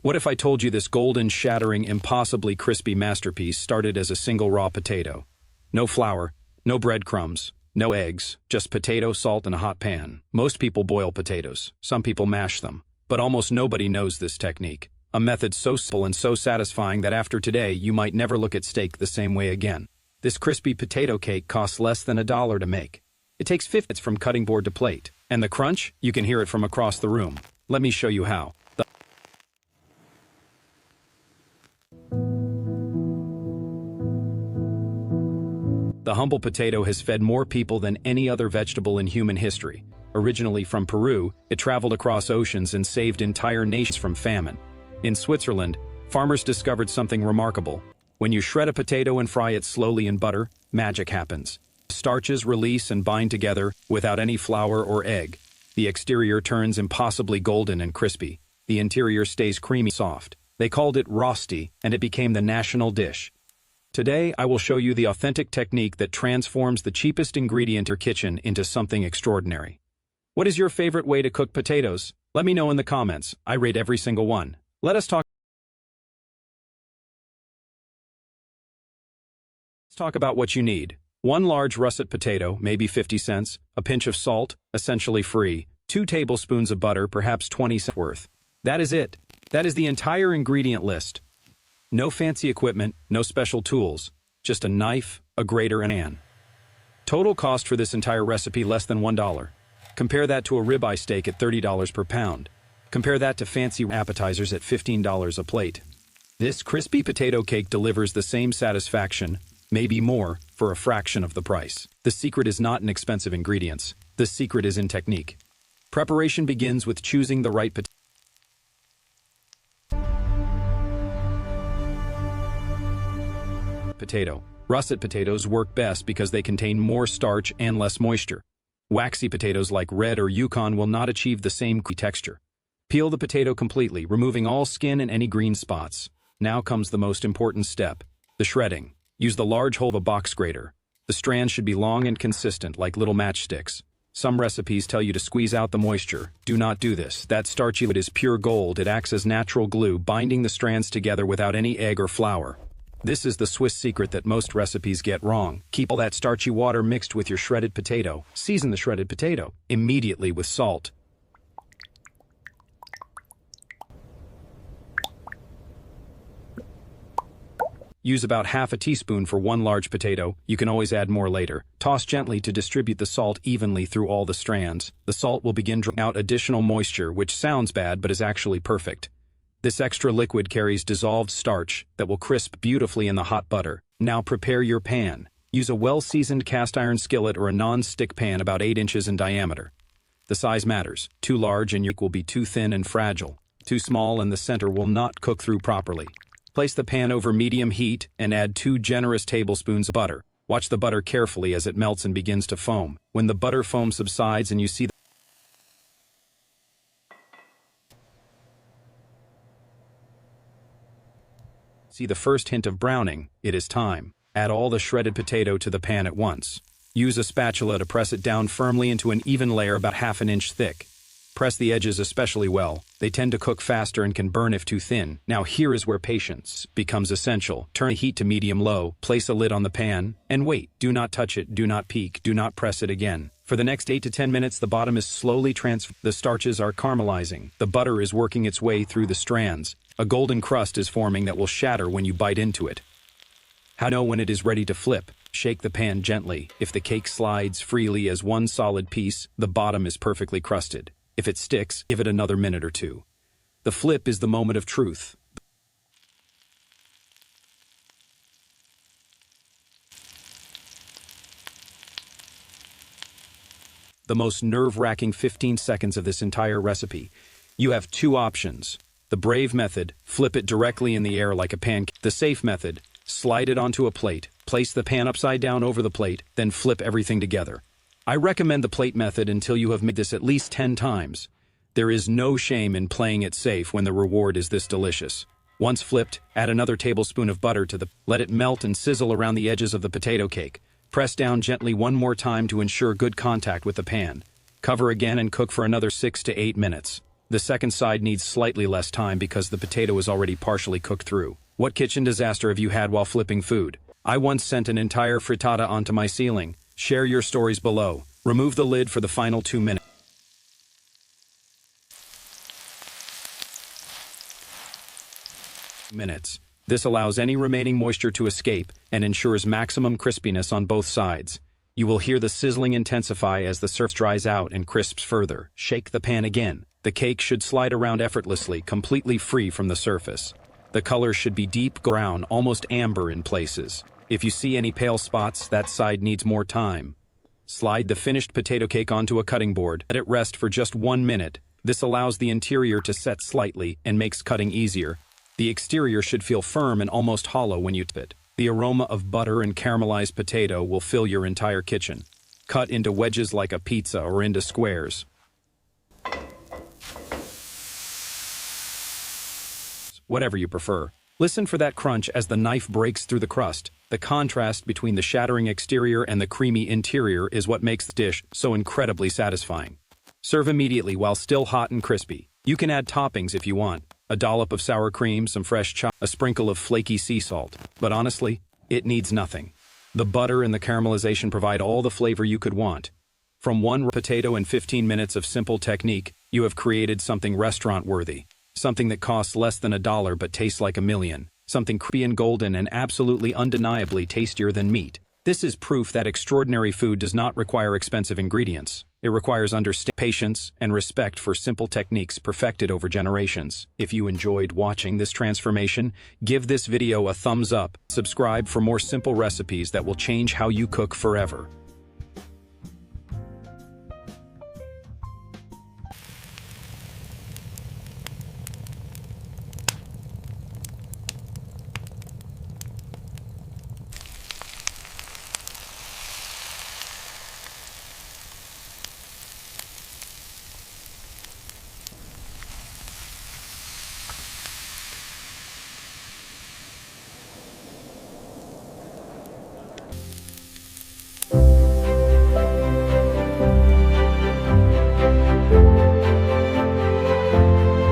What if I told you this golden, shattering, impossibly crispy masterpiece started as a single raw potato? No flour, no breadcrumbs, no eggs, just potato, salt, and a hot pan. Most people boil potatoes. Some people mash them. But almost nobody knows this technique. A method so simple and so satisfying that after today, you might never look at steak the same way again. This crispy potato cake costs less than $1 to make. It takes 50 minutes from cutting board to plate. And the crunch? You can hear it from across the room. Let me show you how. The humble potato has fed more people than any other vegetable in human history. Originally from Peru, it traveled across oceans and saved entire nations from famine. In Switzerland, farmers discovered something remarkable. When you shred a potato and fry it slowly in butter, magic happens. Starches release and bind together without any flour or egg. The exterior turns impossibly golden and crispy. The interior stays creamy soft. They called it rosti, and it became the national dish. Today, I will show you the authentic technique that transforms the cheapest ingredient in your kitchen into something extraordinary. What is your favorite way to cook potatoes? Let me know in the comments. I rate every single one. Let's talk about what you need. 1 large russet potato, maybe 50 cents, a pinch of salt, essentially free, 2 tablespoons of butter, perhaps 20 cents worth. That is it. That is the entire ingredient list. No fancy equipment, no special tools, just a knife, a grater, and a pan. Total cost for this entire recipe less than $1. Compare that to a ribeye steak at $30 per pound. Compare that to fancy appetizers at $15 a plate. This crispy potato cake delivers the same satisfaction, maybe more, for a fraction of the price. The secret is not in expensive ingredients. The secret is in technique. Preparation begins with choosing the right potato. Russet potatoes work best because they contain more starch and less moisture. Waxy potatoes like red or Yukon will not achieve the same texture. Peel the potato completely, removing all skin and any green spots. Now comes the most important step, the shredding. Use the large hole of a box grater. The strands should be long and consistent, like little matchsticks. Some recipes tell you to squeeze out the moisture. Do not do this. That starchy liquid is pure gold. It acts as natural glue, binding the strands together without any egg or flour. This is the Swiss secret that most recipes get wrong. Keep all that starchy water mixed with your shredded potato. Season the shredded potato immediately with salt. Use about half a teaspoon for 1 large potato. You can always add more later. Toss gently to distribute the salt evenly through all the strands. The salt will begin drawing out additional moisture, which sounds bad but is actually perfect. This extra liquid carries dissolved starch that will crisp beautifully in the hot butter. Now prepare your pan. Use a well-seasoned cast iron skillet or a non-stick pan about 8 inches in diameter. The size matters. Too large and your cake will be too thin and fragile. Too small and the center will not cook through properly. Place the pan over medium heat and add 2 generous tablespoons of butter. Watch the butter carefully as it melts and begins to foam. When the butter foam subsides and you see the first hint of browning, it is time. Add all the shredded potato to the pan at once. Use a spatula to press it down firmly into an even layer about ½ an inch thick. Press the edges especially well. They tend to cook faster and can burn if too thin. Now here is where patience becomes essential. Turn the heat to medium-low, place a lid on the pan, and wait. Do not touch it, do not peek, do not press it again. For the next 8 to 10 minutes, the bottom is slowly transferred. The starches are caramelizing. The butter is working its way through the strands. A golden crust is forming that will shatter when you bite into it. How to know when it is ready to flip? Shake the pan gently. If the cake slides freely as one solid piece, the bottom is perfectly crusted. If it sticks, give it another minute or 2. The flip is the moment of truth. The most nerve-wracking 15 seconds of this entire recipe. You have 2 options. The brave method, flip it directly in the air like a pancake. The safe method, slide it onto a plate, place the pan upside down over the plate, then flip everything together. I recommend the plate method until you have made this at least 10 times. There is no shame in playing it safe when the reward is this delicious. Once flipped, add another tablespoon of butter to let it melt and sizzle around the edges of the potato cake. Press down gently one more time to ensure good contact with the pan. Cover again and cook for another 6 to 8 minutes. The second side needs slightly less time because the potato is already partially cooked through. What kitchen disaster have you had while flipping food? I once sent an entire frittata onto my ceiling. Share your stories below. Remove the lid for the final 2 minutes. This allows any remaining moisture to escape and ensures maximum crispiness on both sides. You will hear the sizzling intensify as the surface dries out and crisps further. Shake the pan again. The cake should slide around effortlessly, completely free from the surface. The color should be deep brown, almost amber in places. If you see any pale spots, that side needs more time. Slide the finished potato cake onto a cutting board. Let it rest for just 1 minute. This allows the interior to set slightly and makes cutting easier. The exterior should feel firm and almost hollow when you tip it. The aroma of butter and caramelized potato will fill your entire kitchen. Cut into wedges like a pizza or into squares. Whatever you prefer. Listen for that crunch as the knife breaks through the crust. The contrast between the shattering exterior and the creamy interior is what makes the dish so incredibly satisfying. Serve immediately while still hot and crispy. You can add toppings if you want. A dollop of sour cream, some fresh chopped, a sprinkle of flaky sea salt. But honestly, it needs nothing. The butter and the caramelization provide all the flavor you could want. From one potato and 15 minutes of simple technique, you have created something restaurant-worthy. Something that costs less than $1 but tastes like $1 million. Something crispy and golden and absolutely undeniably tastier than meat. This is proof that extraordinary food does not require expensive ingredients. It requires understanding, patience, and respect for simple techniques perfected over generations. If you enjoyed watching this transformation, give this video a thumbs up. Subscribe for more simple recipes that will change how you cook forever.